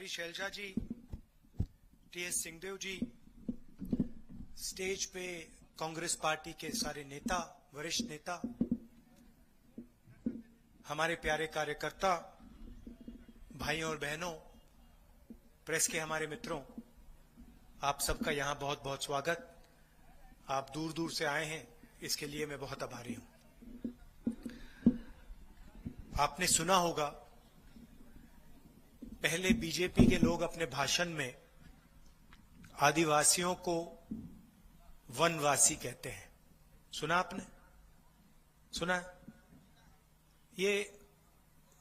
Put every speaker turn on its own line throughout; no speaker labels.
कुमारी शैलजा जी, TS Singhdeo जी, stage पे Congress party के सारे नेता, वरिष्ठ नेता, हमारे प्यारे कार्यकर्ता, भाइयों और बहनों, प्रेस के हमारे मित्रों, आप सबका यहां बहुत बहुत स्वागत। आप दूर दूर से आए हैं, इसके लिए मैं बहुत आभारी हूं। आपने सुना होगा, पहले बीजेपी के लोग अपने भाषण में आदिवासियों को वनवासी कहते हैं। सुना आपने? सुना? ये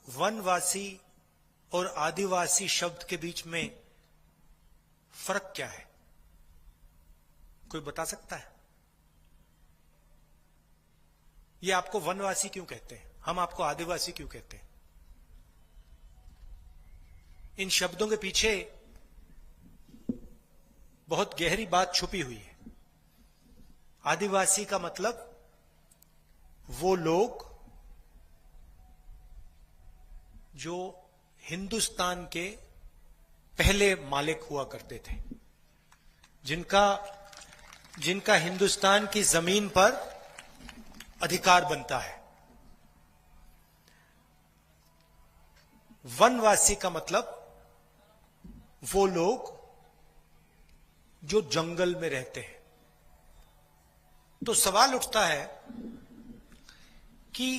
वनवासी और आदिवासी शब्द के बीच में फर्क क्या है? कोई बता सकता है? ये आपको वनवासी क्यों कहते हैं, हम आपको आदिवासी क्यों कहते हैं? इन शब्दों के पीछे बहुत गहरी बात छुपी हुई है। आदिवासी का मतलब वो लोग जो हिंदुस्तान के पहले मालिक हुआ करते थे, जिनका हिंदुस्तान की जमीन पर अधिकार बनता है। वनवासी का मतलब वो लोग जो जंगल में रहते हैं। तो सवाल उठता है कि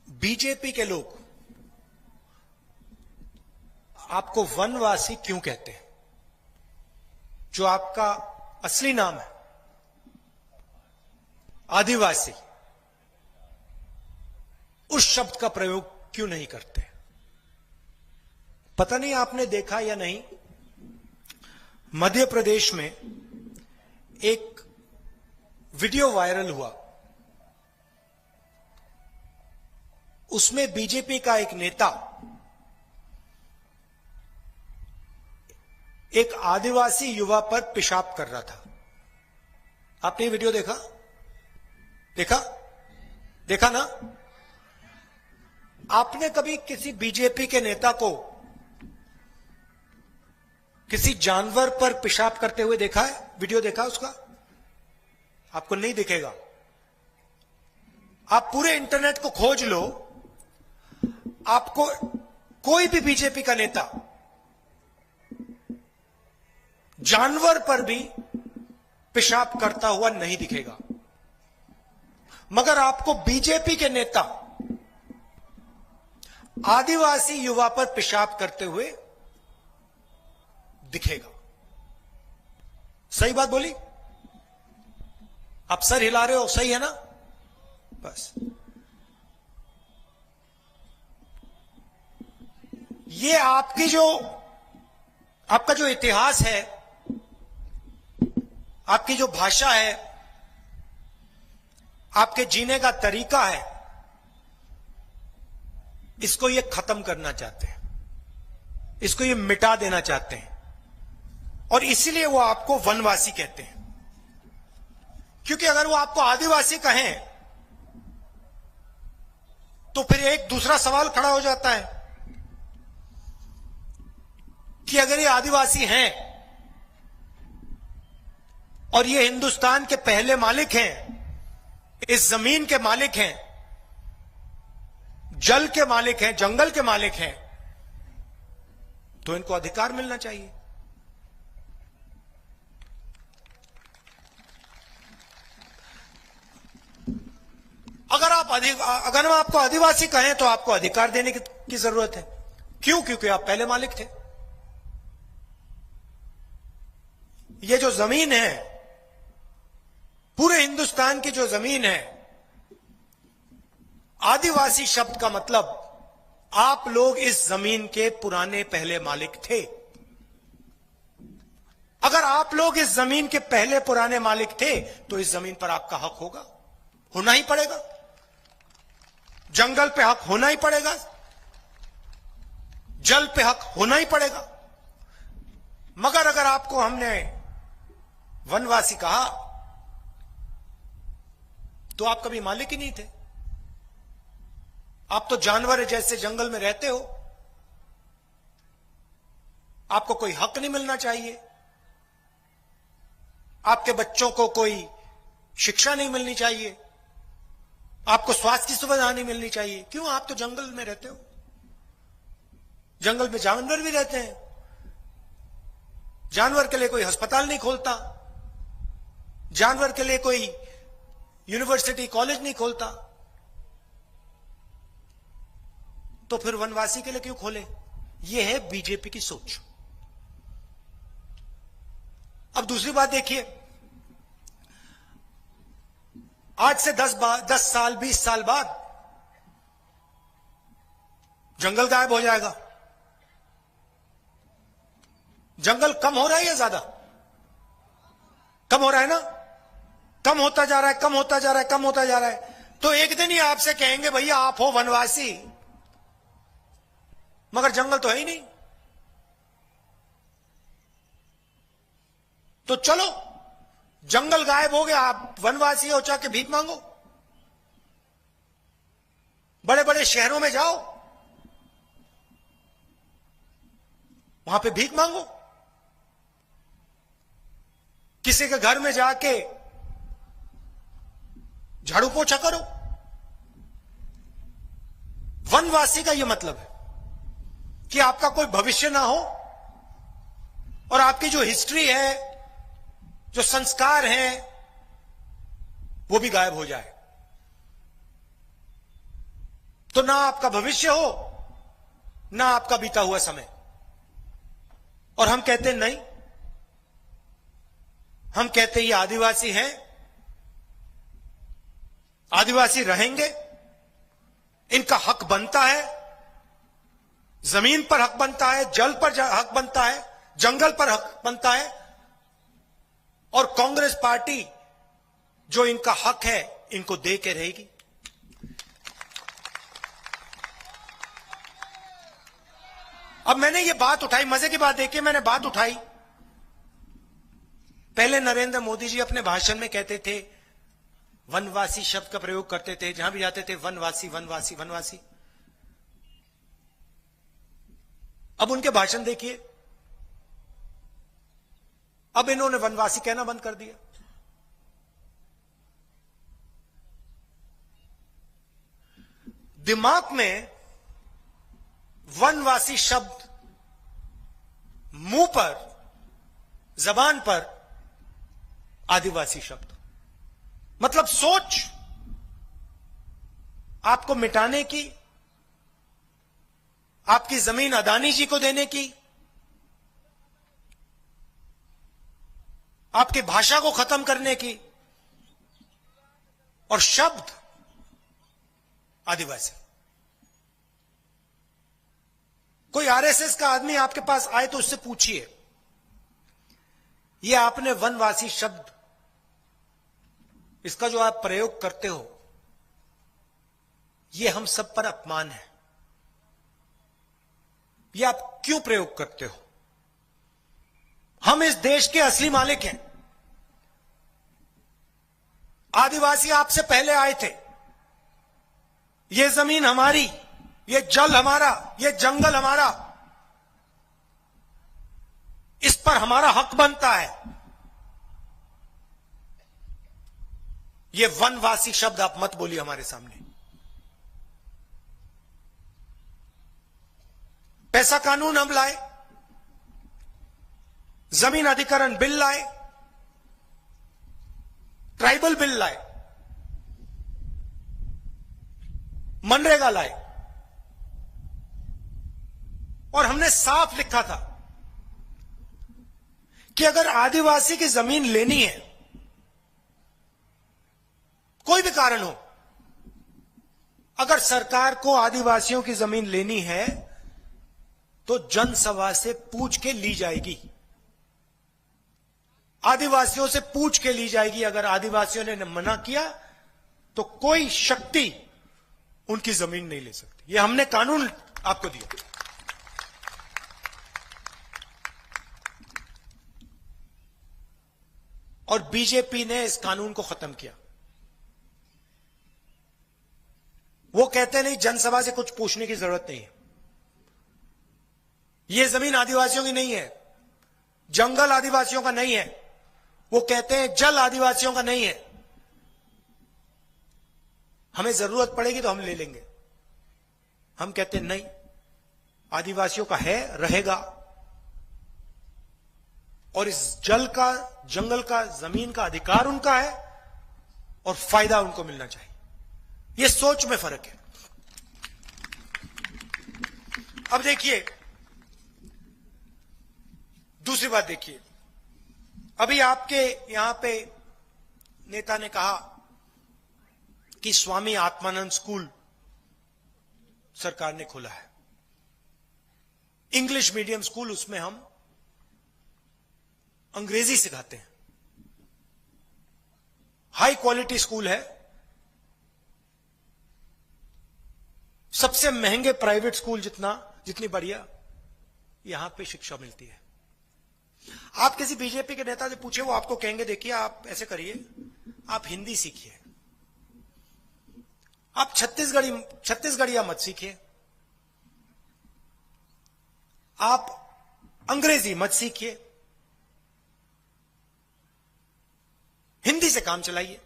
बीजेपी के लोग आपको वनवासी क्यों कहते हैं? जो आपका असली नाम है आदिवासी, उस शब्द का प्रयोग क्यों नहीं करते? पता नहीं आपने देखा या नहीं, मध्य प्रदेश में एक वीडियो वायरल हुआ। उसमें बीजेपी का एक नेता एक आदिवासी युवा पर पेशाब कर रहा था। आपने ये वीडियो देखा? देखा ना? आपने कभी किसी बीजेपी के नेता को किसी जानवर पर पेशाब करते हुए देखा है? वीडियो देखा उसका? आपको नहीं दिखेगा। आप पूरे इंटरनेट को खोज लो, आपको कोई भी बीजेपी का नेता जानवर पर भी पेशाब करता हुआ नहीं दिखेगा। मगर आपको बीजेपी के नेता आदिवासी युवा पर पेशाब करते हुए दिखेगा। सही बात बोली? आप सर हिला रहे हो, सही है ना? बस ये आपका जो इतिहास है, आपकी जो भाषा है, आपके जीने का तरीका है, इसको ये खत्म करना चाहते हैं, इसको ये मिटा देना चाहते हैं। और इसीलिए वो आपको वनवासी कहते हैं। क्योंकि अगर वो आपको आदिवासी कहें तो फिर एक दूसरा सवाल खड़ा हो जाता है कि अगर ये आदिवासी हैं और ये हिंदुस्तान के पहले मालिक हैं, इस जमीन के मालिक हैं, जल के मालिक हैं, जंगल के मालिक हैं, तो इनको अधिकार मिलना चाहिए। अगर हम आपको आदिवासी कहें तो आपको अधिकार देने की जरूरत है। क्यों? क्योंकि आप पहले मालिक थे। ये जो जमीन है, पूरे हिंदुस्तान की जो जमीन है, आदिवासी शब्द का मतलब आप लोग इस जमीन के पुराने पहले मालिक थे। अगर आप लोग इस जमीन के पहले पुराने मालिक थे तो इस जमीन पर आपका हक होना ही पड़ेगा। जंगल पे हक होना ही पड़ेगा, जल पे हक होना ही पड़ेगा। मगर अगर आपको हमने वनवासी कहा तो आप कभी मालिक ही नहीं थे। आप तो जानवर जैसे जंगल में रहते हो। आपको कोई हक नहीं मिलना चाहिए, आपके बच्चों को कोई शिक्षा नहीं मिलनी चाहिए, आपको स्वास्थ्य की सुविधा नहीं मिलनी चाहिए। क्यों? आप तो जंगल में रहते हो, जंगल में जानवर भी रहते हैं, जानवर के लिए कोई अस्पताल नहीं खोलता, जानवर के लिए कोई यूनिवर्सिटी कॉलेज नहीं खोलता, तो फिर वनवासी के लिए क्यों खोले? यह है बीजेपी की सोच। अब दूसरी बात देखिए, आज से 10 साल 20 साल बाद जंगल गायब हो जाएगा। जंगल कम हो रहा है या ज्यादा? कम हो रहा है ना, कम होता जा रहा है, कम होता जा रहा है, कम होता जा रहा है। तो एक दिन ही आपसे कहेंगे भैया आप हो वनवासी, मगर जंगल तो है ही नहीं। तो चलो, जंगल गायब हो गया, आप वनवासी हो, चाहे भीख मांगो, बड़े बड़े शहरों में जाओ, वहां पे भीख मांगो, किसी के घर में जाके झाड़ू पोछा करो। वनवासी का यह मतलब है कि आपका कोई भविष्य ना हो और आपकी जो हिस्ट्री है, जो संस्कार हैं, वो भी गायब हो जाए। तो ना आपका भविष्य हो, ना आपका बीता हुआ समय। और हम कहते नहीं, हम कहते ये आदिवासी हैं, आदिवासी रहेंगे, इनका हक बनता है, जमीन पर हक बनता है, जल पर हक बनता है, जंगल पर हक बनता है। और कांग्रेस पार्टी जो इनका हक है, इनको दे के रहेगी। अब मैंने ये बात उठाई, मजे की बात देखिए, मैंने बात उठाई, पहले नरेंद्र मोदी जी अपने भाषण में कहते थे, वनवासी शब्द का प्रयोग करते थे, जहां भी जाते थे वनवासी वनवासी वनवासी। अब उनके भाषण देखिए, अब इन्होंने वनवासी कहना बंद कर दिया। दिमाग में वनवासी शब्द, मुंह पर, जबान पर आदिवासी शब्द, मतलब सोच आपको मिटाने की, आपकी जमीन अदानी जी को देने की, आपकी भाषा को खत्म करने की, और शब्द आदिवासी। कोई आरएसएस का आदमी आपके पास आए तो उससे पूछिए, ये आपने वनवासी शब्द, इसका जो आप प्रयोग करते हो, ये हम सब पर अपमान है, ये आप क्यों प्रयोग करते हो? हम इस देश के असली मालिक हैं। आदिवासी आपसे पहले आए थे, ये जमीन हमारी, ये जल हमारा, ये जंगल हमारा, इस पर हमारा हक बनता है। ये वनवासी शब्द आप मत बोलिए हमारे सामने। पैसा कानून हम लाए, जमीन अधिकरण बिल लाए, ट्राइबल बिल लाए, मनरेगा लाए, और हमने साफ लिखा था कि अगर आदिवासी की जमीन लेनी है, कोई भी कारण हो, अगर सरकार को आदिवासियों की जमीन लेनी है तो जनसभा से पूछ के ली जाएगी, आदिवासियों से पूछ के ली जाएगी। अगर आदिवासियों ने मना किया तो कोई शक्ति उनकी जमीन नहीं ले सकती। यह हमने कानून आपको दिया। और बीजेपी ने इस कानून को खत्म किया। वो कहते नहीं जनसभा से कुछ पूछने की जरूरत नहीं है। ये जमीन आदिवासियों की नहीं है, जंगल आदिवासियों का नहीं है, वो कहते हैं जल आदिवासियों का नहीं है। हमें जरूरत पड़ेगी तो हम ले लेंगे। हम कहते हैं नहीं, आदिवासियों का है, रहेगा, और इस जल का, जंगल का, जमीन का अधिकार उनका है और फायदा उनको मिलना चाहिए। यह सोच में फर्क है। अब देखिए दूसरी बात, देखिए अभी आपके यहां पे नेता ने कहा कि स्वामी आत्मानंद स्कूल सरकार ने खोला है, इंग्लिश मीडियम स्कूल, उसमें हम अंग्रेजी सिखाते हैं, हाई क्वालिटी स्कूल है, सबसे महंगे प्राइवेट स्कूल जितनी बढ़िया यहां पे शिक्षा मिलती है। आप किसी बीजेपी के नेता से पूछे, वो आपको कहेंगे देखिए आप ऐसे करिए, आप हिंदी सीखिए, आप छत्तीसगढ़िया मत सीखिए, आप अंग्रेजी मत सीखिए, हिंदी से काम चलाइए।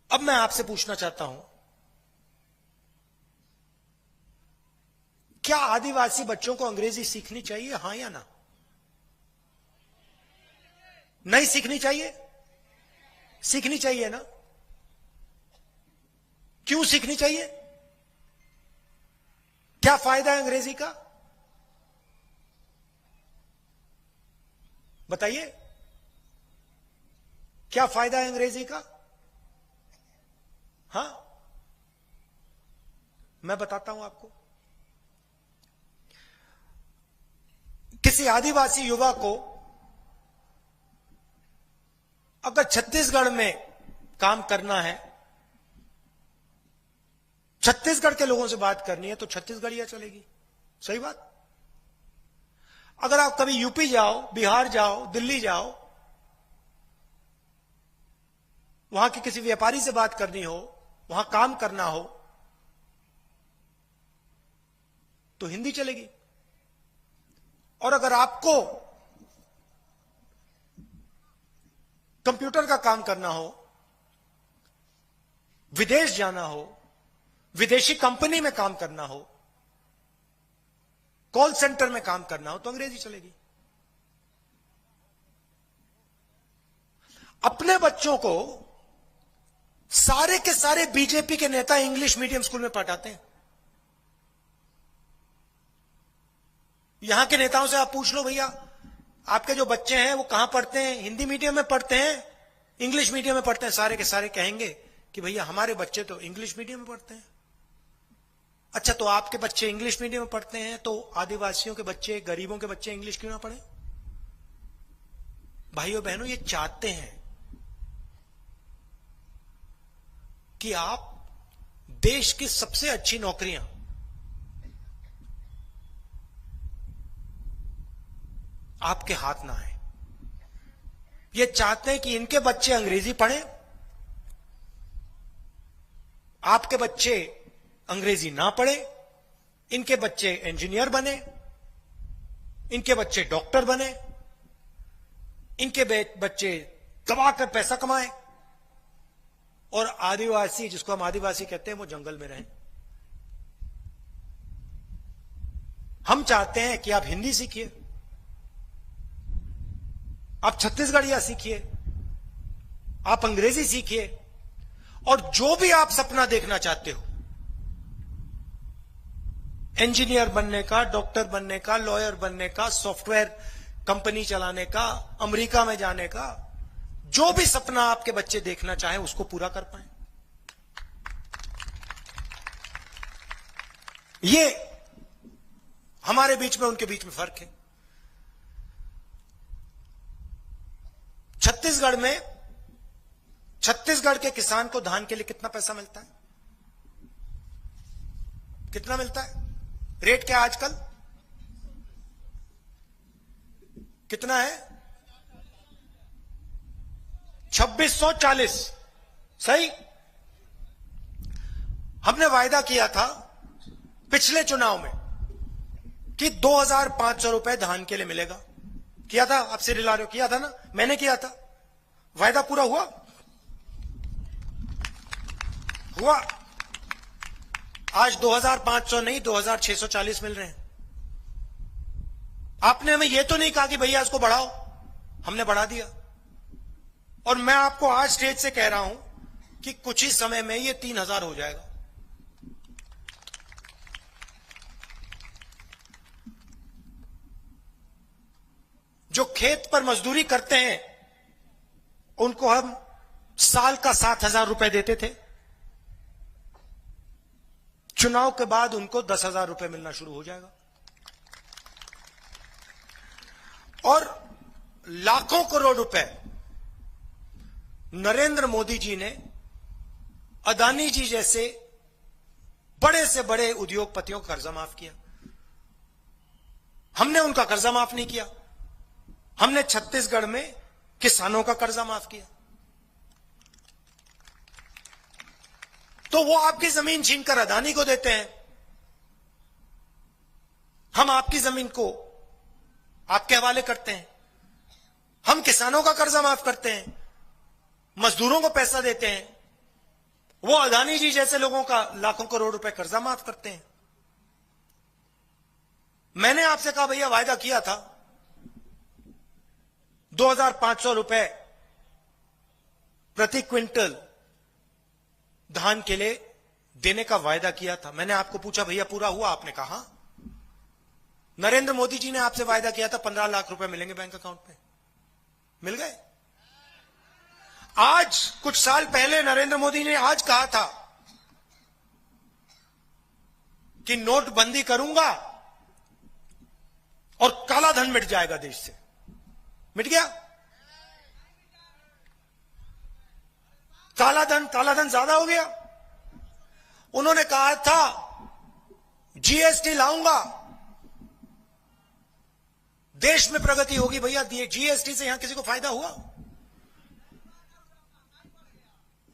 अब मैं आपसे पूछना चाहता हूं, क्या आदिवासी बच्चों को अंग्रेजी सीखनी चाहिए, हां या ना? नहीं सीखनी चाहिए? सीखनी चाहिए ना? क्यों सीखनी चाहिए? क्या फायदा है अंग्रेजी का? बताइए, क्या फायदा है अंग्रेजी का? हां, मैं बताता हूं आपको। किसी आदिवासी युवा को अगर छत्तीसगढ़ में काम करना है, छत्तीसगढ़ के लोगों से बात करनी है, तो छत्तीसगढ़िया चलेगी। सही बात। अगर आप कभी यूपी जाओ, बिहार जाओ, दिल्ली जाओ, वहां के किसी व्यापारी से बात करनी हो, वहां काम करना हो, तो हिंदी चलेगी। और अगर आपको कंप्यूटर का काम करना हो, विदेश जाना हो, विदेशी कंपनी में काम करना हो, कॉल सेंटर में काम करना हो, तो अंग्रेजी चलेगी। अपने बच्चों को सारे के सारे बीजेपी के नेता इंग्लिश मीडियम स्कूल में पढ़ाते हैं। यहां के नेताओं से आप पूछ लो, भैया आपके जो बच्चे हैं वो कहां पढ़ते हैं, हिंदी मीडियम में पढ़ते हैं, इंग्लिश मीडियम में पढ़ते हैं? सारे के सारे कहेंगे कि भैया हमारे बच्चे तो इंग्लिश मीडियम में पढ़ते हैं। अच्छा, तो आपके बच्चे इंग्लिश मीडियम में पढ़ते हैं, तो आदिवासियों के बच्चे, गरीबों के बच्चे इंग्लिश क्यों ना पढ़े? भाइयों बहनों, ये चाहते हैं कि आप देश की सबसे अच्छी नौकरियां आपके हाथ ना आए। ये चाहते हैं कि इनके बच्चे अंग्रेजी पढ़ें, आपके बच्चे अंग्रेजी ना पढ़े, इनके बच्चे इंजीनियर बने, इनके बच्चे डॉक्टर बने, इनके बच्चे कमाकर पैसा कमाएं, और आदिवासी, जिसको हम आदिवासी कहते हैं, वो जंगल में रहें। हम चाहते हैं कि आप हिंदी सीखिए, आप छत्तीसगढ़िया सीखिए, आप अंग्रेजी सीखिए, और जो भी आप सपना देखना चाहते हो, इंजीनियर बनने का, डॉक्टर बनने का, लॉयर बनने का, सॉफ्टवेयर कंपनी चलाने का, अमेरिका में जाने का, जो भी सपना आपके बच्चे देखना चाहें उसको पूरा कर पाए। ये हमारे बीच में, उनके बीच में फर्क है। छत्तीसगढ़ में, छत्तीसगढ़ के किसान को धान के लिए कितना पैसा मिलता है? कितना मिलता है? रेट क्या आजकल कितना है? 2640। सही। हमने वायदा किया था पिछले चुनाव में कि 2,500 रुपए धान के लिए मिलेगा। किया था, आपसे रिला रहे हो, किया था ना, मैंने किया था। वायदा पूरा हुआ? हुआ। आज 2,500 नहीं 2,640 मिल रहे हैं। आपने हमें यह तो नहीं कहा कि भैया इसको बढ़ाओ, हमने बढ़ा दिया। और मैं आपको आज स्टेज से कह रहा हूं कि कुछ ही समय में ये 3,000 हो जाएगा। जो खेत पर मजदूरी करते हैं उनको हम साल का 7,000 रुपए देते थे, चुनाव के बाद उनको 10,000 रुपए मिलना शुरू हो जाएगा। और लाखों करोड़ रुपए नरेंद्र मोदी जी ने अदानी जी जैसे बड़े से बड़े उद्योगपतियों का कर्जा माफ किया। हमने उनका कर्जा माफ नहीं किया। हमने छत्तीसगढ़ में किसानों का कर्जा माफ किया। तो वो आपकी जमीन छीनकर अदानी को देते हैं, हम आपकी जमीन को आपके हवाले करते हैं। हम किसानों का कर्जा माफ करते हैं, मजदूरों को पैसा देते हैं, वो अदानी जी जैसे लोगों का लाखों करोड़ रुपए कर्जा माफ करते हैं। मैंने आपसे कहा भैया वायदा किया था 2,500 रुपए प्रति क्विंटल धान के लिए देने का वायदा किया था। मैंने आपको पूछा भैया पूरा हुआ? आपने कहा नरेंद्र मोदी जी ने आपसे वायदा किया था 15 लाख रुपए मिलेंगे बैंक अकाउंट में, मिल गए। आज कुछ साल पहले नरेंद्र मोदी ने आज कहा था कि नोटबंदी करूंगा और काला धन मिट जाएगा देश से। मिट गया? काला धन ज्यादा हो गया। उन्होंने कहा था जीएसटी लाऊंगा, देश में प्रगति होगी। भैया जीएसटी से यहां किसी को फायदा हुआ?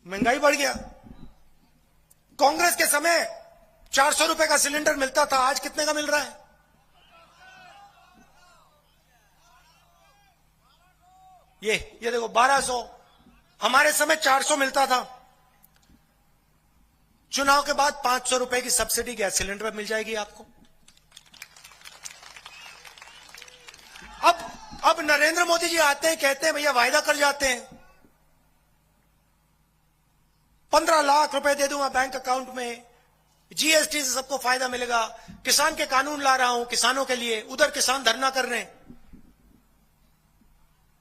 महंगाई बढ़ गया। कांग्रेस के समय 400 रुपए का सिलेंडर मिलता था, आज कितने का मिल रहा है? ये देखो 1200। हमारे समय 400 मिलता था। चुनाव के बाद 500 रुपए की सब्सिडी गैस सिलेंडर पर मिल जाएगी आपको। अब नरेंद्र मोदी जी आते हैं, कहते हैं भैया वायदा कर जाते हैं 15 लाख रुपए दे दूंगा बैंक अकाउंट में, जीएसटी से सबको फायदा मिलेगा, किसान के कानून ला रहा हूं किसानों के लिए। उधर किसान धरना कर रहे हैं,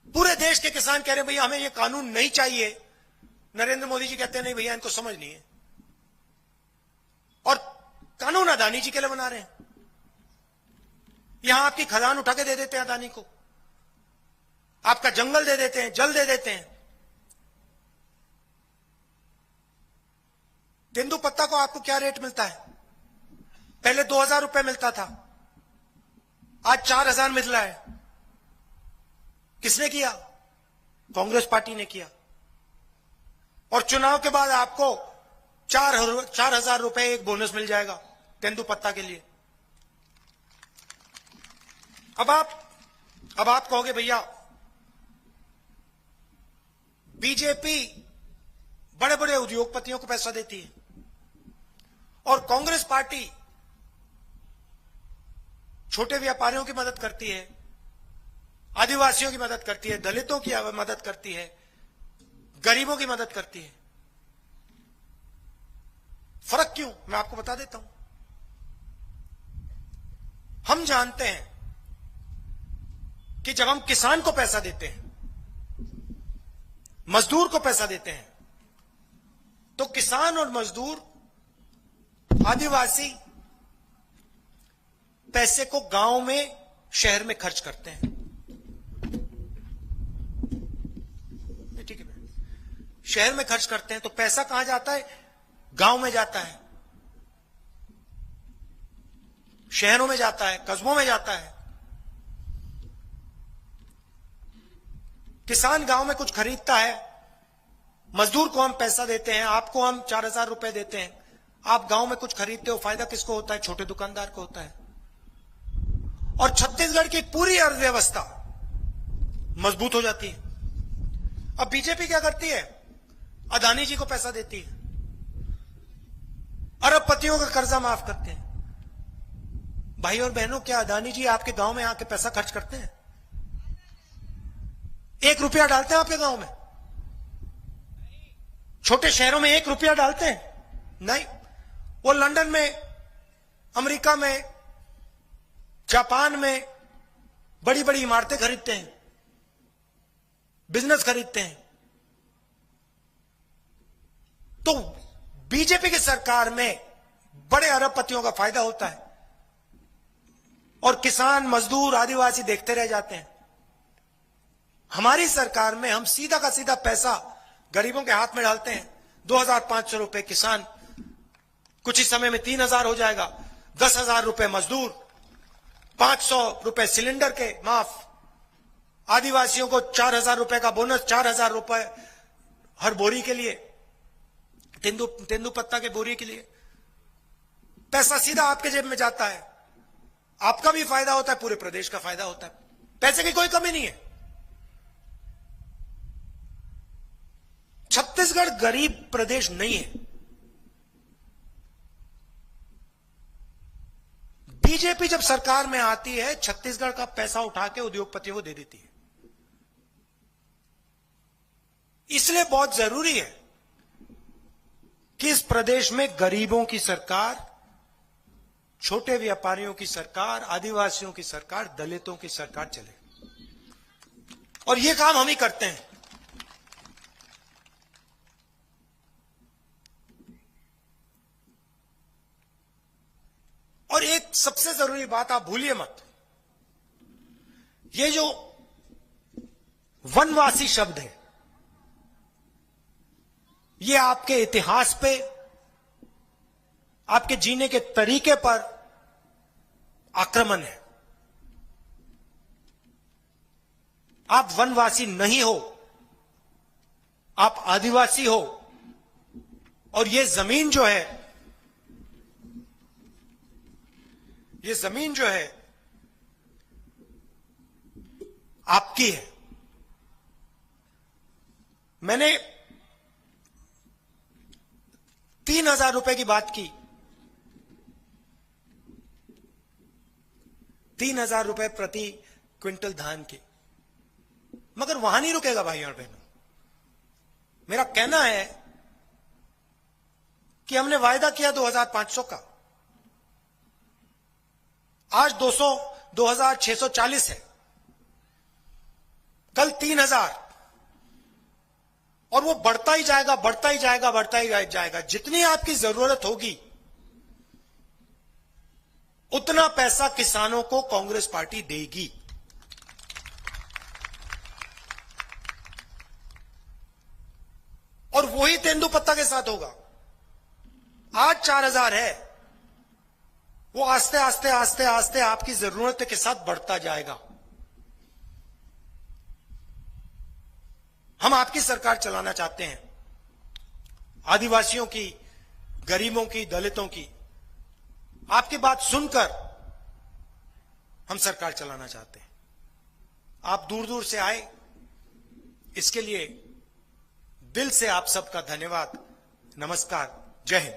पूरे देश के किसान कह रहे हैं भैया हमें ये कानून नहीं चाहिए। नरेंद्र मोदी जी कहते हैं नहीं भैया इनको समझ नहीं है, और कानून अदानी जी के लिए बना रहे हैं। यहां आपकी खदान उठा के दे देते हैं अदानी को, आपका जंगल दे देते हैं, जल दे देते हैं। तेंदुपत्ता को आपको क्या रेट मिलता है? पहले 2,000 रुपए मिलता था, आज 4,000 मिल रहा है। किसने किया? कांग्रेस पार्टी ने किया। और चुनाव के बाद आपको 4,000 रुपए एक बोनस मिल जाएगा तेंदुपत्ता के लिए। अब आप कहोगे भैया बीजेपी बड़े बड़े उद्योगपतियों को पैसा देती है और कांग्रेस पार्टी छोटे व्यापारियों की मदद करती है, आदिवासियों की मदद करती है, दलितों की मदद करती है, गरीबों की मदद करती है। फर्क क्यों? मैं आपको बता देता हूं। हम जानते हैं कि जब हम किसान को पैसा देते हैं, मजदूर को पैसा देते हैं, तो किसान और मजदूर, आदिवासी पैसे को गांव में, शहर में खर्च करते हैं। ठीक है, शहर में खर्च करते हैं तो पैसा कहां जाता है? गांव में जाता है, शहरों में जाता है, कस्बों में जाता है। किसान गांव में कुछ खरीदता है, मजदूर को हम पैसा देते हैं, आपको हम 4,000 रुपए देते हैं, आप गांव में कुछ खरीदते हो, फायदा किसको होता है? छोटे दुकानदार को होता है। और छत्तीसगढ़ की पूरी अर्थव्यवस्था मजबूत हो जाती है। अब बीजेपी क्या करती है? अदानी जी को पैसा देती है, अरबपतियों का कर्जा माफ करते हैं। भाई और बहनों, क्या अदानी जी आपके गांव में आके पैसा खर्च करते हैं? 1 रुपया डालते हैं आपके गांव में? छोटे शहरों में 1 रुपया डालते हैं? नहीं। वो लंदन में, अमेरिका में, जापान में बड़ी बड़ी इमारतें खरीदते हैं, बिजनेस खरीदते हैं। तो बीजेपी की सरकार में बड़े अरबपतियों का फायदा होता है और किसान, मजदूर, आदिवासी देखते रह जाते हैं। हमारी सरकार में हम सीधा का सीधा पैसा गरीबों के हाथ में डालते हैं। 2,500 रुपए किसान, कुछ ही समय में 3,000 हो जाएगा। 10,000 रुपए मजदूर, 500 रुपए सिलेंडर के माफ, आदिवासियों को 4,000 रुपए का बोनस, 4,000 रुपए हर बोरी के लिए, तेंदू पत्ता के बोरी के लिए। पैसा सीधा आपके जेब में जाता है, आपका भी फायदा होता है, पूरे प्रदेश का फायदा होता है। पैसे की कोई कमी नहीं है। छत्तीसगढ़ गरीब प्रदेश नहीं है। बीजेपी जब सरकार में आती है, छत्तीसगढ़ का पैसा उठा के उद्योगपतियों को दे देती है। इसलिए बहुत जरूरी है कि इस प्रदेश में गरीबों की सरकार, छोटे व्यापारियों की सरकार, आदिवासियों की सरकार, दलितों की सरकार चले। और यह काम हम ही करते हैं। और एक सबसे जरूरी बात आप भूलिए मत, ये जो वनवासी शब्द है, ये आपके इतिहास पे, आपके जीने के तरीके पर आक्रमण है। आप वनवासी नहीं हो, आप आदिवासी हो। और ये जमीन जो है, ये जमीन जो है आपकी है। मैंने 3,000 रुपए की बात की। 3,000 रुपए प्रति क्विंटल धान की, मगर वहां नहीं रुकेगा भाई और बहनों। मेरा कहना है कि हमने वायदा किया 2,500 का, आज 2,640 है, कल 3,000, और वो बढ़ता ही जाएगा, बढ़ता ही जाएगा, बढ़ता ही जाएगा। जितनी आपकी जरूरत होगी उतना पैसा किसानों को कांग्रेस पार्टी देगी। और वही तेंदूपत्ता के साथ होगा। आज 4,000 है, वो आस्ते आस्ते आस्ते आस्ते आपकी जरूरत के साथ बढ़ता जाएगा। हम आपकी सरकार चलाना चाहते हैं, आदिवासियों की, गरीबों की, दलितों की। आपकी बात सुनकर हम सरकार चलाना चाहते हैं। आप दूर दूर से आए, इसके लिए दिल से आप सबका धन्यवाद। नमस्कार, जय हिंद।